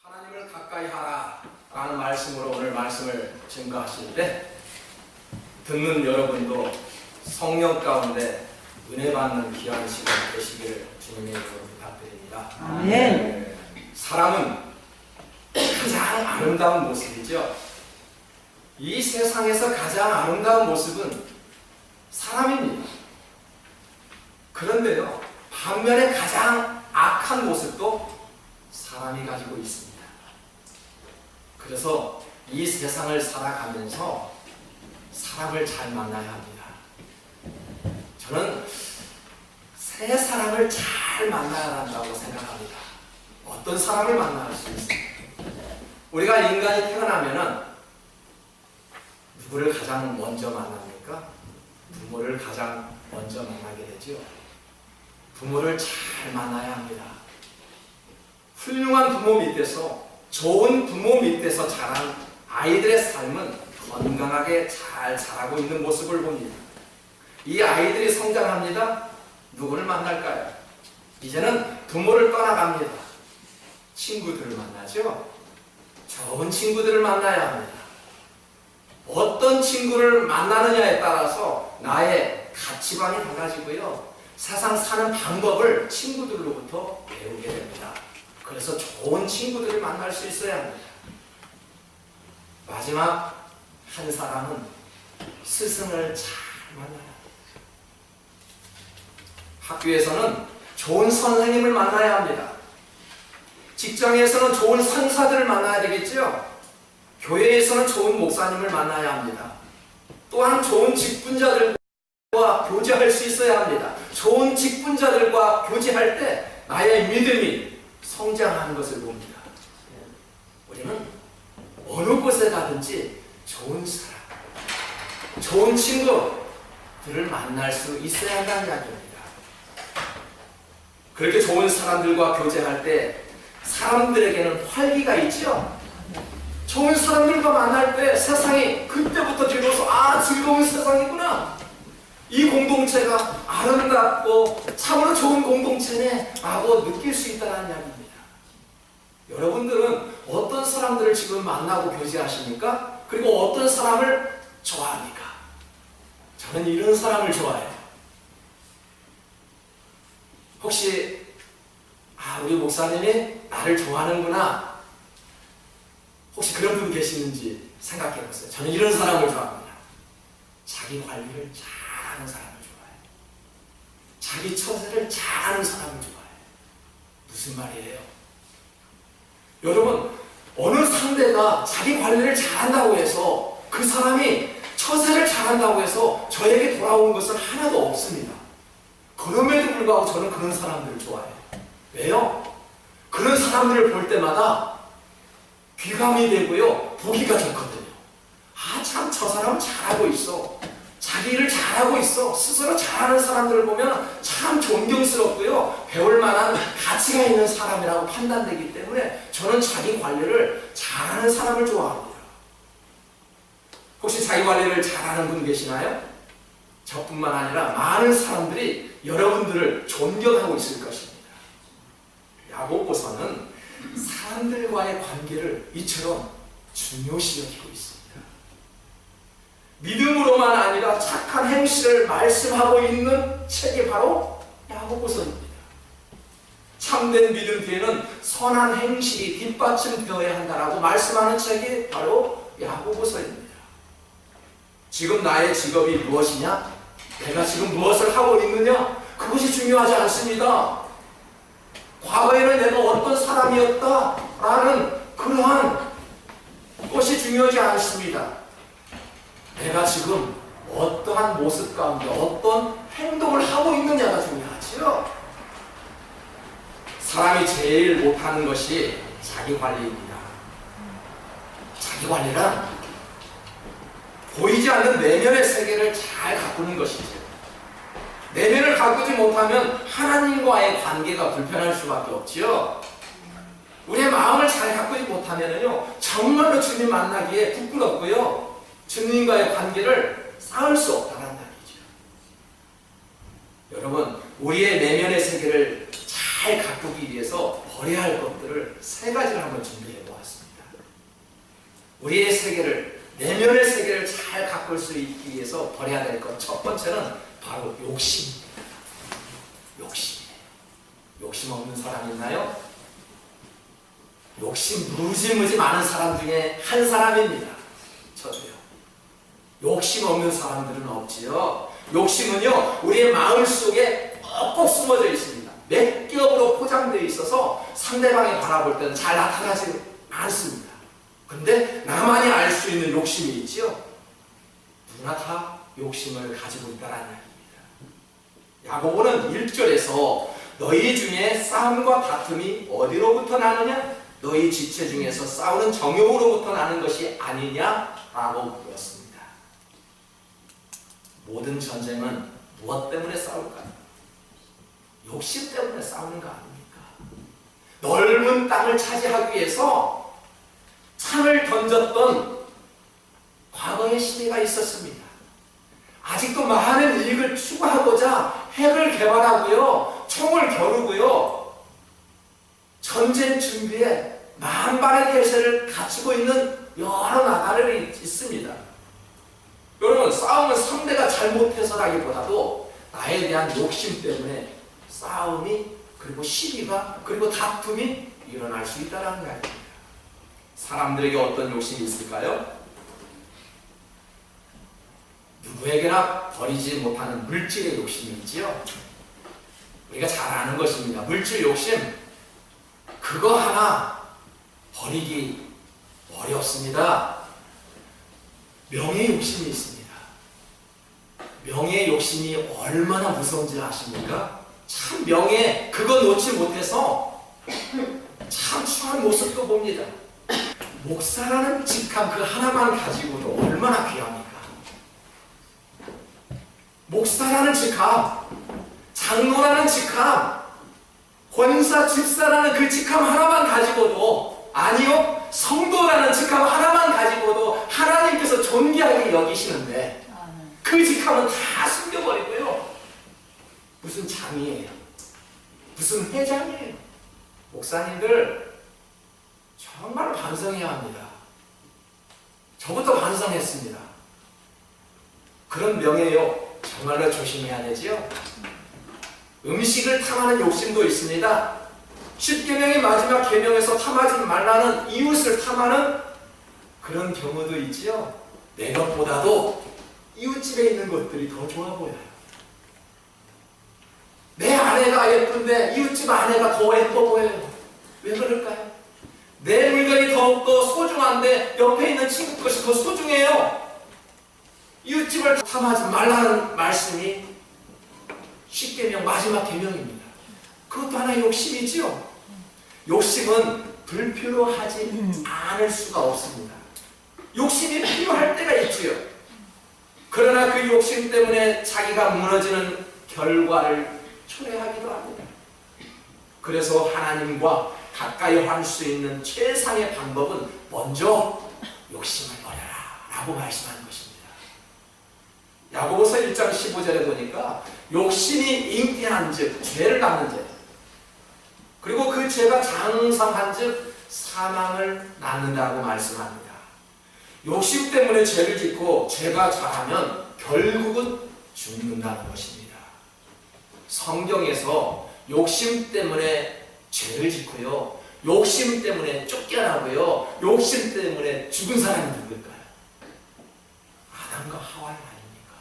하나님을 가까이 하라 라는 말씀으로 오늘 말씀을 증거하시는데, 듣는 여러분도 성령 가운데 은혜 받는 귀한 시간 되시기를 주님의 이름으로 부탁드립니다. 아멘. 사람은 가장 아름다운 모습이죠. 이 세상에서 가장 아름다운 모습은 사람입니다. 그런데요, 반면에 가장 악한 모습도 사람이 가지고 있습니다. 그래서 이 세상을 살아가면서 사람을 잘 만나야 합니다. 저는 새 사람을 잘 만나야 한다고 생각합니다. 어떤 사람을 만날 수 있습니까? 우리가 인간이 태어나면은 누구를 가장 먼저 만납니까? 부모를 가장 먼저 만나게 되죠. 부모를 잘 만나야 합니다. 훌륭한 부모 밑에서, 좋은 부모 밑에서 자란 아이들의 삶은 건강하게 잘 자라고 있는 모습을 봅니다. 이 아이들이 성장합니다. 누구를 만날까요? 이제는 부모를 떠나갑니다. 친구들을 만나죠. 좋은 친구들을 만나야 합니다. 어떤 친구를 만나느냐에 따라서 나의 가치관이 달라지고요, 세상 사는 방법을 친구들로부터 배우게 됩니다. 그래서 좋은 친구들을 만날 수 있어야 합니다. 마지막 한 사람은 스승을 잘 만나야 합니다. 학교에서는 좋은 선생님을 만나야 합니다. 직장에서는 좋은 상사들을 만나야 되겠죠. 교회에서는 좋은 목사님을 만나야 합니다. 또한 좋은 직분자들과 교제할 수 있어야 합니다. 좋은 직분자들과 교제할 때 나의 믿음이 성장하는 것을 봅니다. 우리는 어느 곳에 가든지 좋은 사람, 좋은 친구들을 만날 수 있어야 한다는 이야기입니다. 그렇게 좋은 사람들과 교제할 때 사람들에게는 활기가 있죠. 좋은 사람들과 만날 때 세상이 그때부터 비로소 즐거운 세상이구나, 이 공동체가 아름답고 참으로 좋은 공동체네 라고 느낄 수 있다는 이야기입니다. 여러분들은 어떤 사람들을 지금 만나고 교제하십니까? 그리고 어떤 사람을 좋아합니까? 저는 이런 사람을 좋아해요. 혹시 우리 목사님이 나를 좋아하는구나, 혹시 그런 분 계시는지 생각해 보세요. 저는 이런 사람을 좋아합니다. 자기 관리를 잘하는 사람을 좋아해요. 자기 처세를 잘하는 사람을 좋아해요. 무슨 말이에요? 여러분, 어느 상대가 자기 관리를 잘한다고 해서, 그 사람이 처세를 잘한다고 해서 저에게 돌아오는 것은 하나도 없습니다. 그럼에도 불구하고 저는 그런 사람들을 좋아해요. 왜요? 그런 사람들을 볼 때마다 귀감이 되고요, 보기가 좋거든요. 참 저 사람은 잘하고 있어, 자기 일을 잘하고 있어, 스스로 잘하는 사람들을 보면 참 존경스럽고요, 배울 만한 가치가 있는 사람이라고 판단되기 때문에 저는 자기 관리를 잘하는 사람을 좋아합니다. 혹시 자기 관리를 잘하는 분 계시나요? 저뿐만 아니라 많은 사람들이 여러분들을 존경하고 있을 것입니다. 야고보서는 사람들과의 관계를 이처럼 중요시 여기고 있습니다. 믿음으로만 아니라 착한 행실을 말씀하고 있는 책이 바로 야고보서입니다. 참된 믿음 뒤에는 선한 행실이 뒷받침되어야 한다라고 말씀하는 책이 바로 야고보서입니다. 지금 나의 직업이 무엇이냐? 내가 지금 무엇을 하고 있느냐? 그것이 중요하지 않습니다. 과거에는 내가 어떤 사람이었다라는 그러한 것이 중요하지 않습니다. 내가 지금 어떠한 모습 가운데 어떤 행동을 하고 있느냐가 중요하죠. 사람이 제일 못하는 것이 자기 관리입니다. 자기 관리란 보이지 않는 내면의 세계를 잘 가꾸는 것이죠. 내면을 가꾸지 못하면 하나님과의 관계가 불편할 수밖에 없지요. 우리의 마음을 잘 가꾸지 못하면요, 정말로 주님 만나기에 부끄럽고요, 주님과의 관계를 쌓을 수 없다는 얘기죠. 여러분, 우리의 내면의 세계를 잘 잘 가꾸기 위해서 버려야 할 것들을 세 가지를 한번 준비해 보았습니다. 우리의 세계를, 내면의 세계를 잘 가꿀 수 있기 위해서 버려야 될 것, 첫 번째는 바로 욕심입니다. 욕심이에요. 욕심 없는 사람 있나요? 욕심 무지무지 많은 사람 중에 한 사람입니다. 저도요. 욕심 없는 사람들은 없지요. 욕심은요, 우리의 마음 속에 꼭꼭 숨어져 있습니다. 몇 겹으로 포장되어 있어서 상대방이 바라볼 때는 잘 나타나지 않습니다. 근데 나만이 알 수 있는 욕심이 있지요. 누구나 다 욕심을 가지고 있다는 이야기입니다. 야고보는 1절에서 너희 중에 싸움과 다툼이 어디로부터 나느냐? 너희 지체 중에서 싸우는 정욕으로부터 나는 것이 아니냐라고 물었습니다. 모든 전쟁은 무엇 때문에 싸울까요? 욕심 때문에 싸우는 거 아닙니까? 넓은 땅을 차지하기 위해서 창을 던졌던 과거의 시대가 있었습니다. 아직도 많은 이익을 추구하고자 핵을 개발하고요, 총을 겨루고요, 전쟁 준비에 만반의 태세를 갖추고 있는 여러 나라들이 있습니다. 여러분, 싸움은 상대가 잘못해서라기보다도 나에 대한 욕심 때문에 싸움이, 그리고 시비가, 그리고 다툼이 일어날 수 있다는 거예요. 사람들에게 어떤 욕심이 있을까요? 누구에게나 버리지 못하는 물질의 욕심이 있지요. 우리가 잘 아는 것입니다. 물질 욕심, 그거 하나 버리기 어렵습니다. 명예 욕심이 있습니다. 명예 욕심이 얼마나 무서운지 아십니까? 참 명예, 그거 놓지 못해서 참 추한 모습도 봅니다. 목사라는 직함 그 하나만 가지고도 얼마나 귀합니까? 목사라는 직함, 장로라는 직함, 권사, 집사라는 그 직함 하나만 가지고도, 아니요, 성도라는 직함 하나만 가지고도 하나님께서 존귀하게 여기시는데 그 직함은 다 숨겨버리고요. 무슨 장이에요? 무슨 회장이에요? 목사님들 정말 반성해야 합니다. 저부터 반성했습니다. 그런 명예요, 정말로 조심해야 되지요. 음식을 탐하는 욕심도 있습니다. 10계명의 마지막 계명에서 탐하지 말라는 이웃을 탐하는 그런 경우도 있지요. 내 것보다도 이웃집에 있는 것들이 더 좋아 보여요. 내 아내가 예쁜데 이웃집 아내가 더 예뻐 보여요. 왜 그럴까요? 내 물건이 더욱더 소중한데 옆에 있는 친구 것이 더 소중해요. 이웃집을 탐하지 말라는 말씀이 10계명 마지막 계명입니다. 그것도 하나의 욕심이지요. 욕심은 불필요하지 않을 수가 없습니다. 욕심이 필요할 때가 있지요. 그러나 그 욕심 때문에 자기가 무너지는 결과를 초래하기도 합니다. 그래서 하나님과 가까이 할 수 있는 최상의 방법은 먼저 욕심을 버려라 라고 말씀하는 것입니다. 야고보서 1장 15절에 보니까 욕심이 잉태한 즉 죄를 낳는 죄, 그리고 그 죄가 장성한 즉 사망을 낳는다고 말씀합니다. 욕심 때문에 죄를 짓고 죄가 자라면 결국은 죽는다는 것입니다. 성경에서 욕심 때문에 죄를 짓고요, 욕심 때문에 쫓겨나고요, 욕심 때문에 죽은 사람이 누굴까요? 아담과 하와이 아닙니까?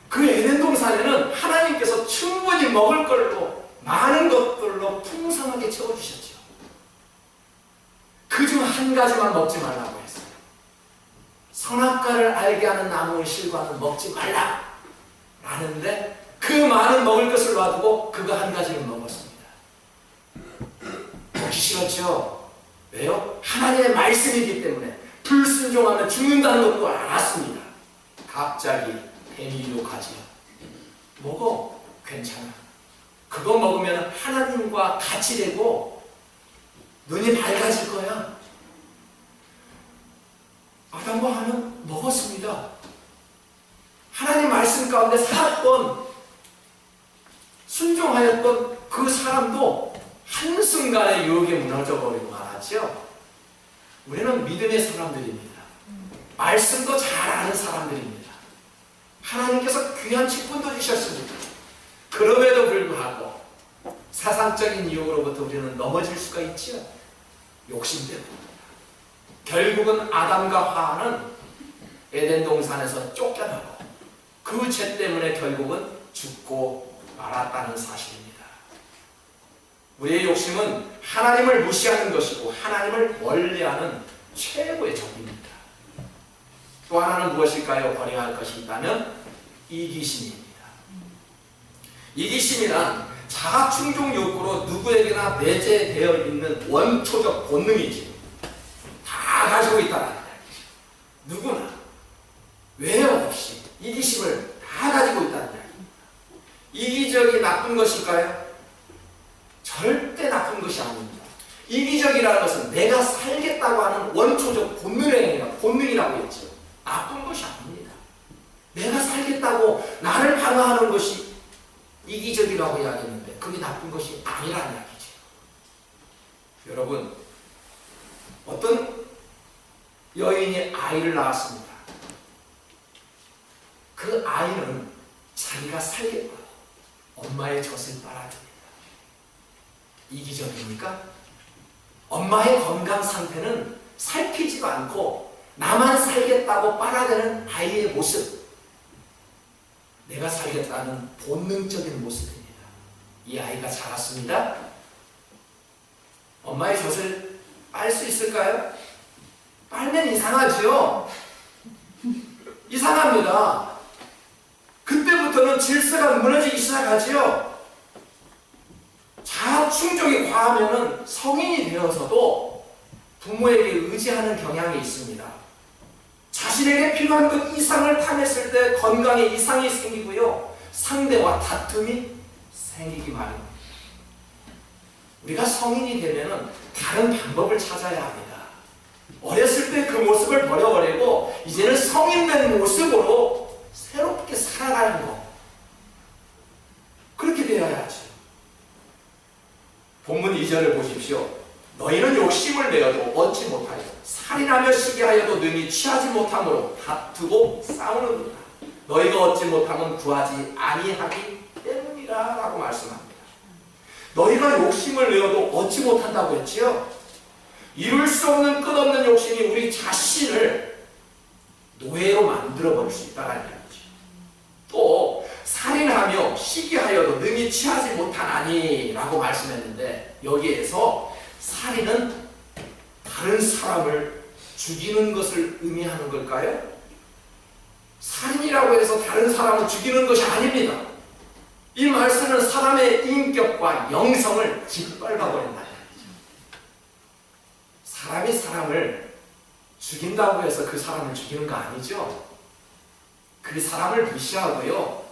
그 에덴 동산에는 하나님께서 충분히 먹을 걸로, 많은 것들로 풍성하게 채워주셨죠. 그중 한 가지만 먹지 말라고 했어요. 선악과를 알게 하는 나무의 실과는 먹지 말라 라는데, 그 많은 먹을 것을 놔두고 그거 한 가지를 먹었습니다. 먹기 싫었죠. 왜요? 하나님의 말씀이기 때문에. 불순종하면 죽는다는 것도 알았습니다. 갑자기 뱀이 유혹하지요. 먹어, 괜찮아. 그거 먹으면 하나님과 같이 되고 눈이 밝아질 거야. 아담과 하와는 먹었습니다. 하나님 말씀 가운데 살았던, 순종하였던 그 그 사람도 한순간에 유혹에 무너져 버리고 말았죠. 우리는 믿음의 사람들입니다. 말씀도 잘 아는 사람들입니다. 하나님께서 귀한 직분도 주셨습니다. 그럼에도 불구하고 세상적인 유혹으로부터 우리는 넘어질 수가 있죠. 욕심 때문에. 결국은 아담과 하와는 에덴 동산에서 쫓겨나고 그 죄 때문에 결국은 죽고 말았다는 사실입니다. 우리의 욕심은 하나님을 무시하는 것이고 하나님을 멀리하는 최고의 적입니다. 또 하나는 무엇일까요? 버려야 할 것이 있다면 이기심입니다. 이기심이란 자아 충족 욕구로 누구에게나 내재되어 있는 원초적 본능이지. 다 가지고 있다는 이야기죠. 누구나 외형 없이 이기심을 다 가지고 있다는 이야기입니다. 이기적이 나쁜 것일까요? 절대 나쁜 것이 아닙니다. 이기적이라는 것은 내가 살겠다고 하는 원초적 본능이라고 했죠. 나쁜 것이 아닙니다. 내가 살겠다고 나를 방어하는 것이 이기적이라고 이야기했는데 그게 나쁜 것이 아니라는 이야기죠. 여러분, 어떤 여인이 아이를 낳았습니다. 그 아이는 자기가 살겠다고 엄마의 젖을 빨아줍니다. 이기적입니까? 엄마의 건강 상태는 살피지도 않고 나만 살겠다고 빨아대는 아이의 모습, 내가 살겠다는 본능적인 모습입니다. 이 아이가 자랐습니다. 엄마의 젖을 빨 수 있을까요? 빨면 이상하죠? 이상합니다. 그때부터는 질서가 무너지기 시작하지요. 자아 충족이 과하면 성인이 되어서도 부모에게 의지하는 경향이 있습니다. 자신에게 필요한 것 이상을 탐했을 때 건강에 이상이 생기고요. 상대와 다툼이 생기기 마련입니다. 우리가 성인이 되면 다른 방법을 찾아야 합니다. 어렸을 때 그 모습을 버려버리고 이제는 성인된 모습으로 새롭게 살아가는 것. 그렇게 되어야 하죠. 본문 2절을 보십시오. 너희는 욕심을 내어도 얻지 못하여 살인하며 시기하여도 능히 취하지 못함으로 다투고 싸우는구나. 너희가 얻지 못하면 구하지 아니하기 때문이라 라고 말씀합니다. 너희가 욕심을 내어도 얻지 못한다고 했지요. 이룰 수 없는 끝없는 욕심이 우리 자신을 노예로 만들어버릴 수 있다는 이야기죠. 또 살인하며 시기하여도 능히 취하지 못하나니 라고 말씀했는데 여기에서 살인은 다른 사람을 죽이는 것을 의미하는 걸까요? 살인이라고 해서 다른 사람을 죽이는 것이 아닙니다. 이 말씀은 사람의 인격과 영성을 짓밟아버린다. 사람이 사람을 죽인다고 해서 그 사람을 죽이는 거 아니죠. 그 사람을 무시하고요,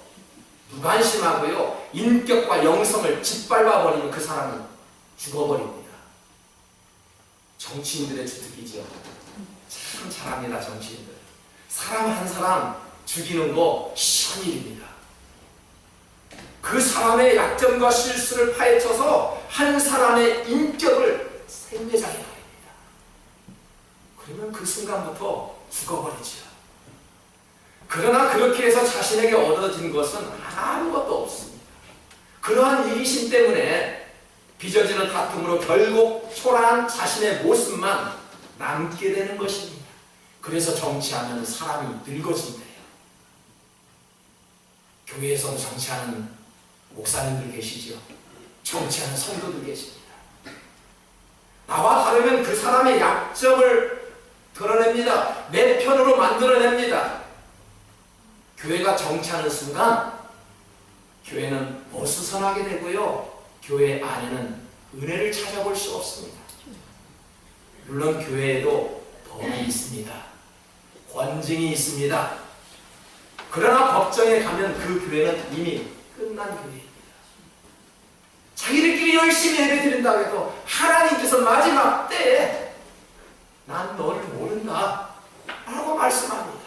무관심하고요, 인격과 영성을 짓밟아버리면 그 사람은 죽어버립니다. 정치인들의 주특기죠. 참 잘합니다, 정치인들. 사람 한 사람 죽이는 거 쉬운 일입니다. 그 사람의 약점과 실수를 파헤쳐서 한 사람의 인격을 생매장해 버립니다. 그러면 그 순간부터 죽어버리죠. 그러나 그렇게 해서 자신에게 얻어진 것은 아무것도 없습니다. 그러한 이기심 때문에 빚어지는 다툼으로 결국 초라한 자신의 모습만 남게 되는 것입니다. 그래서 정치하면 사람이 늙어진대요. 교회에서도 정치하는 목사님들 계시죠. 정치하는 성도들 계십니다. 나와 다르면 그 사람의 약점을 드러냅니다. 내 편으로 만들어냅니다. 교회가 정치하는 순간 교회는 어수선하게 되고요, 교회 안에는 은혜를 찾아볼 수 없습니다. 물론 교회에도 법이 있습니다. 권징이 있습니다. 그러나 법정에 가면 그 교회는 이미 끝난 교회입니다. 자기들끼리 열심히 예배드린다고 해도 하나님께서 마지막 때에 난 너를 모른다 라고 말씀합니다.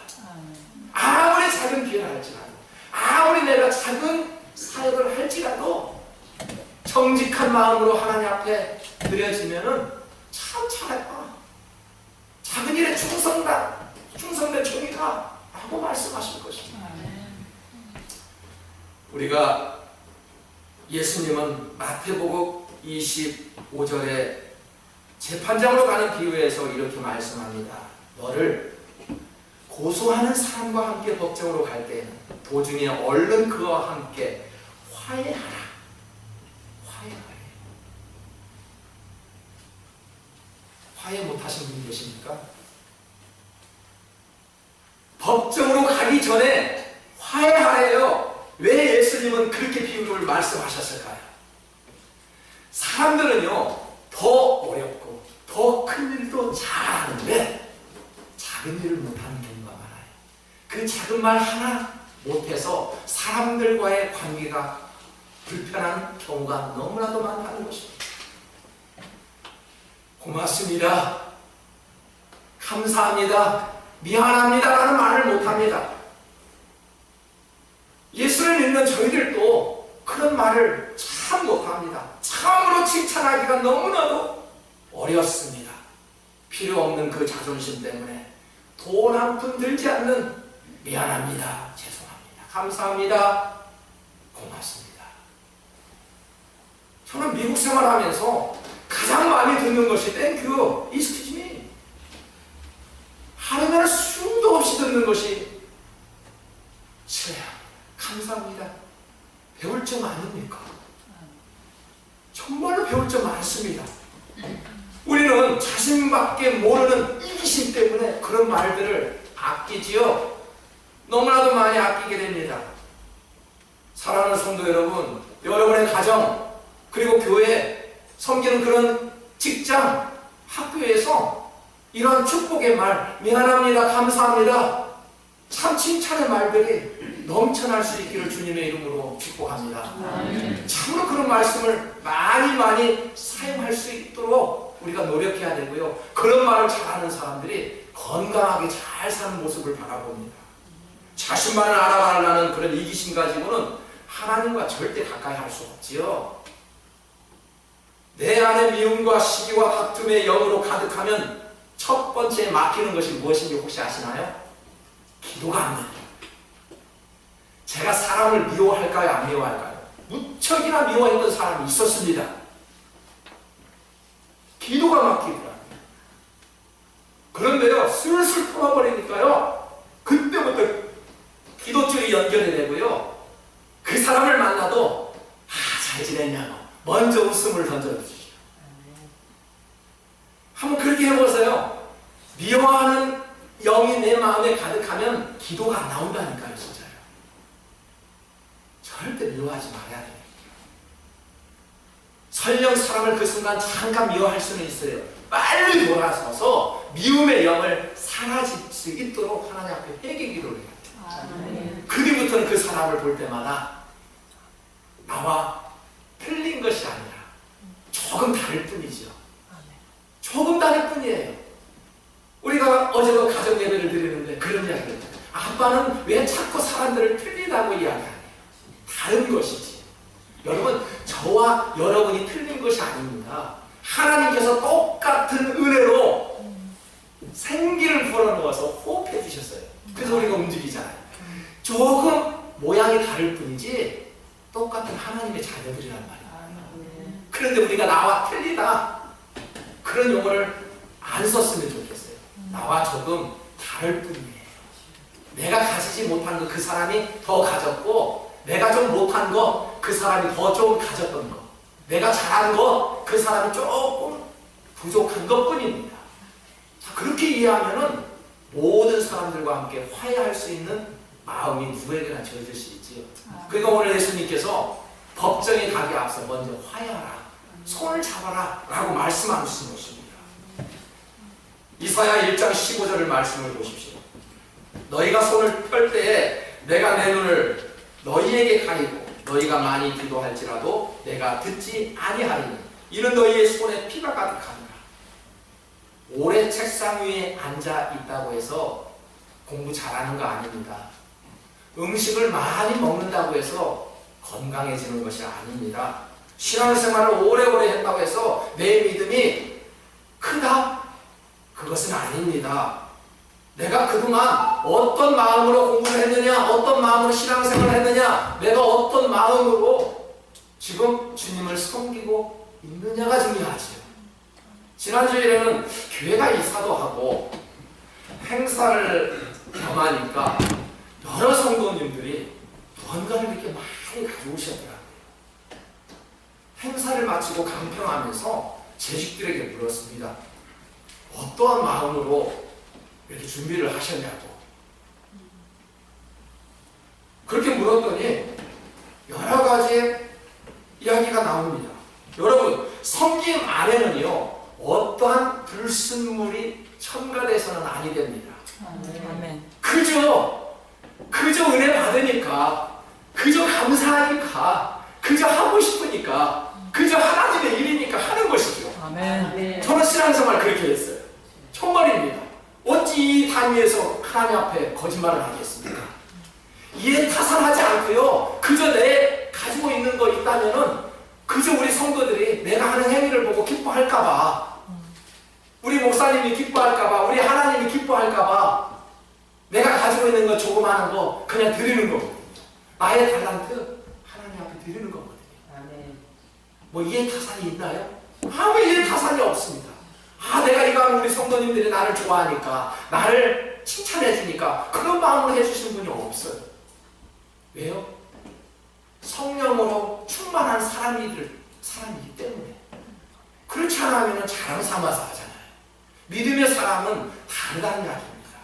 아무리 작은 기회를 할지라도, 아무리 내가 작은 사역을 할지라도 정직한 마음으로 하나님 앞에 드려지면은 참 잘했다. 작은 일에 충성된 종이다 라고 말씀하실 것입니다. 우리가 예수님은 마태복음 25절에 재판장으로 가는 비유에서 이렇게 말씀합니다. 너를 고소하는 사람과 함께 법정으로 갈 때에는 도중에 얼른 그와 함께 화해하라. 화해 못하신 분이 계십니까? 법정으로 가기 전에 화해하래요. 왜 예수님은 그렇게 비유를 말씀하셨을까요? 사람들은요 더 어렵고 더 큰 일도 잘하는데 작은 일을 못하는 경우가 많아요. 그 작은 말 하나 못해서 사람들과의 관계가 불편한 경우가 너무나도 많다는 것입니다. 고맙습니다. 감사합니다. 미안합니다 라는 말을 못합니다. 예수를 믿는 저희들도 그런 말을 참 못합니다. 참으로 칭찬하기가 너무나도 어렵습니다. 필요 없는 그 자존심 때문에 돈 한 푼 들지 않는 미안합니다. 죄송합니다. 감사합니다. 고맙습니다. 저는 미국 생활하면서 가장 많이 듣는 것이 땡큐, excuse me. 하루면 숨도 없이 듣는 것이 감사합니다. 배울 점 아닙니까? 정말로 배울 점 많습니다. 우리는 자신밖에 모르는 이기심 때문에 그런 말들을 아끼지요. 너무나도 많이 아끼게 됩니다. 사랑하는 성도 여러분, 여러분의 가정, 그리고 교회, 섬기는 그런 직장, 학교에서 이런 축복의 말, 미안합니다, 감사합니다, 참 칭찬의 말들이 넘쳐날 수 있기를 주님의 이름으로 축복합니다. 참으로 그런 말씀을 많이 사용할 수 있도록 우리가 노력해야 되고요. 그런 말을 잘하는 사람들이 건강하게 잘 사는 모습을 바라봅니다. 자신만을 알아가려는 그런 이기심 가지고는 하나님과 절대 가까이 할 수 없지요. 내 안에 미움과 시기와 다툼의 영으로 가득하면 첫 번째 막히는 것이 무엇인지 혹시 아시나요? 기도가 안 돼요. 제가 사람을 미워할까요? 안 미워할까요? 무척이나 미워했던 사람이 있었습니다. 기도가 막히더라고요. 그런데요, 슬슬 풀어버리니까요, 그때부터 기도줄이 연결이 되고요, 그 사람을 만나도 잘 지냈냐고 먼저 웃음을 던져주시죠. 한번 그렇게 해보세요. 미워하는 영이 내 마음에 가득하면 기도가 안 나온다니까요. 진짜요. 절대 미워하지 말아야 돼요. 설령 사람을 그 순간 잠깐 미워할 수는 있어요. 빨리 돌아서서 미움의 영을 사라질 수 있도록 하나님 앞에 회개 기도를 해야 돼요. 그 뒤부터는 그 사람을 볼 때마다 나와 틀린 것이 아니라 조금 다를 뿐이죠. 조금 다를 뿐이에요. 우리가 어제도 가정 예배를 드리는데 그런 이야기를 했죠. 아빠는 왜 자꾸 사람들을 틀리다고 이야기하냐. 다른 것이지. 여러분, 저와 여러분이 틀린 것이 아닙니다. 하나님께서 똑같은 은혜로 생기를 불어넣어서 호흡해 주셨어요. 그래서 우리가 움직이잖아요. 조금 모양이 다를 뿐이지 똑같은 하나님의 자녀들이란 말이에요. 그런데 우리가 나와 틀리다 그런 용어를 안 썼으면 좋겠어요. 나와 조금 다를 뿐이에요. 내가 가지지 못한 거 그 사람이 더 가졌고, 내가 좀 못한 거 그 사람이 더 좀 가졌던 거, 내가 잘한 거 그 사람이 조금 부족한 것 뿐입니다. 자, 그렇게 이해하면은 모든 사람들과 함께 화해할 수 있는 마음이 누구에게나 저어질 수 있지요. 그러니까 오늘 예수님께서 법정에 가기 앞서 먼저 화해하라, 손을 잡아라 라고 말씀하신 것입니다. 이사야 1장 15절을 말씀을 보십시오. 너희가 손을 펼 때에 내가 내 눈을 너희에게 가리고 너희가 많이 기도할지라도 내가 듣지 아니하리니 이는 너희의 손에 피가 가득하니라. 오래 책상 위에 앉아 있다고 해서 공부 잘하는 거 아닙니다. 음식을 많이 먹는다고 해서 건강해지는 것이 아닙니다. 신앙생활을 오래오래 했다고 해서 내 믿음이 크다? 그것은 아닙니다. 내가 그동안 어떤 마음으로 공부를 했느냐, 어떤 마음으로 신앙생활을 했느냐, 내가 어떤 마음으로 지금 주님을 섬기고 있느냐가 중요하지요. 지난주에는 교회가 이사도 하고 행사를 겸하니까 여러 성도님들이 무언가를 이렇게 많이 가져오셨더라고요. 행사를 마치고 강평하면서 재직들에게 물었습니다. 어떠한 마음으로 이렇게 준비를 하셨냐고. 그렇게 물었더니 여러 가지의 이야기가 나옵니다. 여러분, 섬김 안에는요, 어떠한 불순물이 첨가돼서는 아니 됩니다. 아멘. 그저 은혜 받으니까, 그저 감사하니까, 그저 하고 싶으니까, 그저 하나님의 일이니까 하는 것이죠. 아멘. 저는 신앙생활 그렇게 했어요. 정말입니다. 어찌 이 단위에서 하나님 앞에 거짓말을 하겠습니까? 이에 타산하지 않고요, 그저 내 가지고 있는 거 있다면은 그저 우리 성도들이 내가 하는 행위를 보고 기뻐할까봐, 우리 목사님이 기뻐할까봐, 우리 하나님이 기뻐할까봐 내가 가지고 있는 거 조그마한 거 그냥 드리는 거거든요. 나의 달란트 하나님 앞에 드리는 거거든요. 뭐 이해 타산이 있나요? 아무 이해 타산이 없습니다. 내가 이거 하면 우리 성도님들이 나를 좋아하니까, 나를 칭찬해 주니까 그런 마음으로 해주신 분이 없어요. 왜요? 성령으로 충만한 사람이기 때문에. 그렇지 않으면 자랑 삼아서 하잖아요. 믿음의 사람은 다르다는 이야기입니다.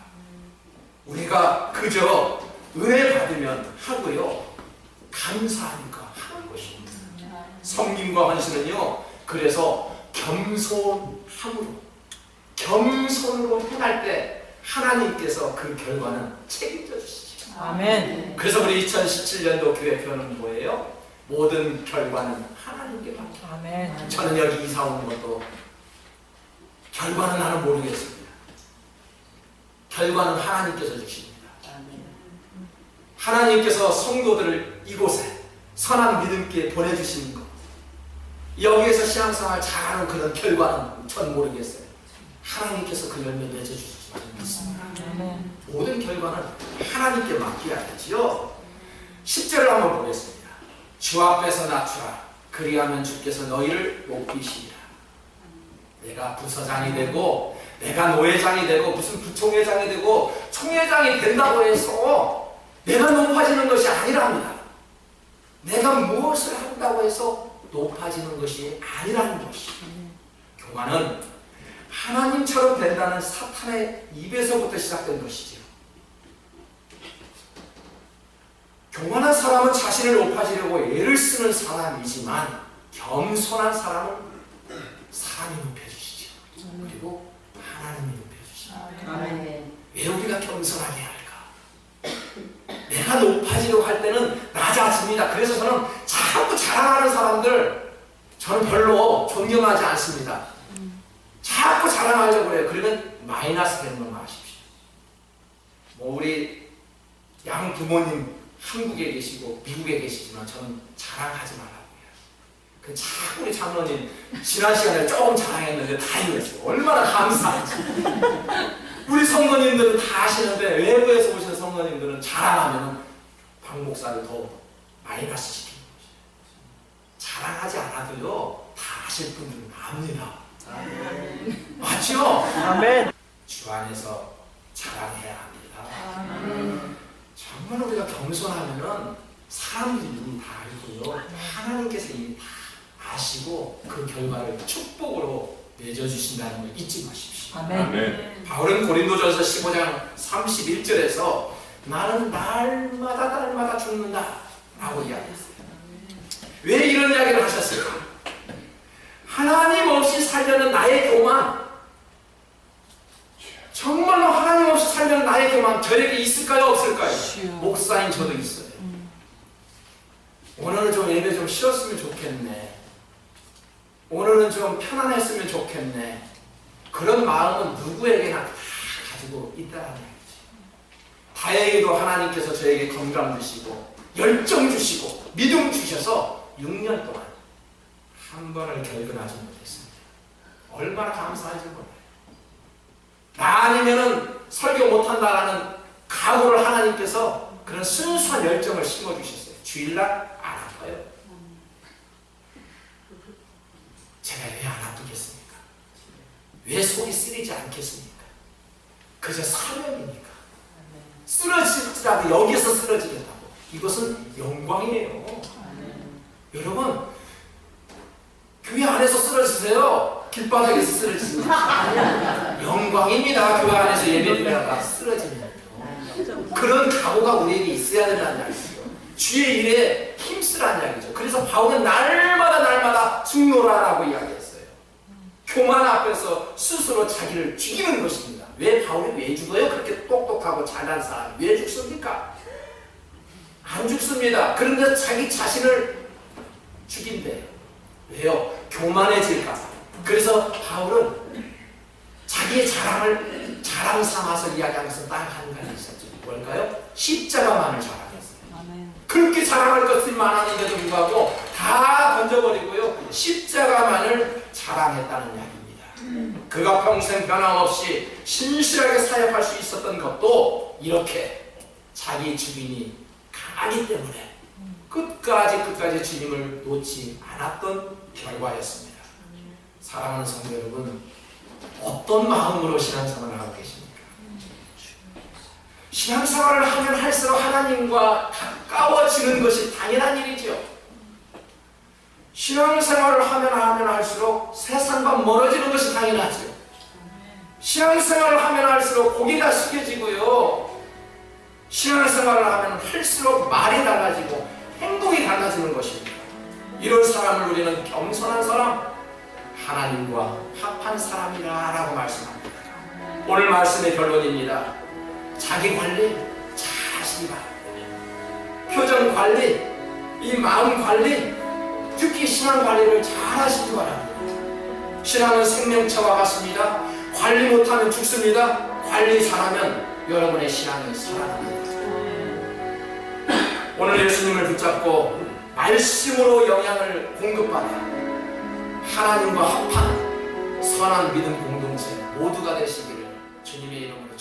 우리가 그저 은혜 받으면 하고요, 감사하니까 하는 것입니다. 섬김과 헌신은요, 그래서 겸손으로 행할 때 하나님께서 그 결과는 책임져 주시죠. 아멘. 그래서 우리 2017년도 교회표는 뭐예요? 모든 결과는 하나님께 맡겨. 아멘. 저는 여기 이사 오는 것도 결과는 나는 모르겠습니다. 결과는 하나님께서 주십니다. 하나님께서 성도들을 이곳에 선한 믿음께 보내주시는 것, 여기에서 신앙생활 잘하는 그런 결과는 전 모르겠어요. 하나님께서 그 열매 맺어주시지 믿습니다. 모든 결과는 하나님께 맡겨야 되지요. 10절을 한번 보겠습니다. 주 앞에서 낮추라. 그리하면 주께서 너희를 높이시리라. 내가 부서장이 되고, 내가 노회장이 되고, 무슨 부총회장이 되고 총회장이 된다고 해서 내가 높아지는 것이 아니랍니다. 내가 무엇을 한다고 해서 높아지는 것이 아니라는 것이. 교만은 하나님처럼 된다는 사탄의 입에서부터 시작된 것이지요. 교만한 사람은 자신을 높아지려고 애를 쓰는 사람이지만, 겸손한 사람은 사람이 높여주시죠. 그리고 하나님이 높여주시죠. 왜 우리가 겸손하게 할까? 내가 높아지려고 할 때는 낮아집니다. 그래서 저는 자꾸 자랑하는 사람들 저는 별로 존경하지 않습니다. 자꾸 자랑하려고 그래요. 그러면 마이너스 되는 걸 아십시오. 뭐 우리 양 부모님 한국에 계시고 미국에 계시지만 저는 자랑하지 말라고요. 그 자꾸 우리 장로님 지난 시간에 조금 자랑했는데 다 이겼어요. 얼마나 감사한지. 우리 성도님들은 다 아시는데 외부에서 오시는 성도님들은 자랑하면 박 목사를 더 마이너스 시키는 거죠. 자랑하지 않아도요, 다 아실 분들은 압니다. 맞죠? 아멘. 주 안에서 자랑해야 합니다. 정말 우리가 겸손하면은 사람들이 이미 다 알고요, 하나님께서 이미 다 아시고 그 결과를 축복으로 맺어주신다는 걸 잊지 마십시오. 아멘. 바울은 고린도전서 15장 31절에서 나는 날마다 죽는다 라고 이야기했어요. 왜 이런 이야기를 하셨을까? 하나님 없이 살려는 나의 교만, 정말로 하나님 없이 살려는 나의 교만 저에게 있을까요, 없을까요? 목사인 저도 있어요. 오늘은 좀 예배 좀 쉬었으면 좋겠네, 오늘은 좀 편안했으면 좋겠네, 그런 마음은 누구에게나 다 가지고 있다는 얘기죠. 다행히도 하나님께서 저에게 건강 주시고 열정 주시고 믿음 주셔서 6년 동안 한 번을 결근하지 못했습니다. 얼마나 감사한지 몰라요. 나 아니면은 설교 못한다라는 각오를 하나님께서 그런 순수한 열정을 심어주셨어요. 주일날 안 아파요. 제가 왜 안 아프겠습니까? 왜 속이 쓰리지 않겠습니까? 그저 사명이니까. 쓰러질지라도 여기서 쓰러지겠다고. 이것은 영광이에요. 여러분, 교회 안에서 쓰러지세요. 길바닥에서 쓰러지세요. 영광입니다. 교회 안에서 예배드리다가 쓰러지면. 그런 각오가 우리에게 있어야 된다는 이야기죠. 주의 일에 힘쓰라는 이야기죠. 그래서 바울은 날마다 죽노라라고 이야기했어요. 교만 앞에서 스스로 자기를 죽이는 것입니다. 왜 바울이 왜 죽어요? 그렇게 똑똑하고 잘난 사람이 왜 죽습니까? 안 죽습니다. 그런데 자기 자신을 죽인대요. 왜요? 교만해질까 봐. 그래서 바울은 자기의 자랑을 자랑 삼아서 이야기하는 것은 딱 한 가지 있었죠. 뭘까요? 십자가만을 자랑했어요. 그렇게 자랑할 것이 많았는데도 불구하고 다 던져버리고요. 십자가만을 자랑했다는 이야기입니다. 그가 평생 변함없이 신실하게 사역할 수 있었던 것도 이렇게 자기 주인이 강하기 때문에 끝까지 주님을 놓지 않았던 결과였습니다. 사랑하는 성도 여러분, 어떤 마음으로 신앙생활을 하고 계십니까? 신앙생활을 하면 할수록 하나님과 가까워지는 것이 당연한 일이죠. 신앙생활을 하면 할수록 세상과 멀어지는 것이 당연하죠. 신앙생활을 하면 할수록 고개가 숙여지고요. 신앙생활을 하면 할수록 말이 달라지고 행동이 달라지는 것입니다. 이런 사람을 우리는 겸손한 사람, 하나님과 합한 사람이라고 말씀합니다. 오늘 말씀의 결론입니다. 자기 관리 잘 하시기 바랍니다. 표정 관리, 이 마음 관리, 특히 신앙 관리를 잘 하시기 바랍니다. 신앙은 생명차와 같습니다. 관리 못하면 죽습니다. 관리 잘하면 여러분의 신앙이 살아납니다. 오늘 예수님을 붙잡고 말씀으로 영향을 공급받아 하나님과 합한 선한 믿음 공동체 모두가 되시기를 주님의 이름으로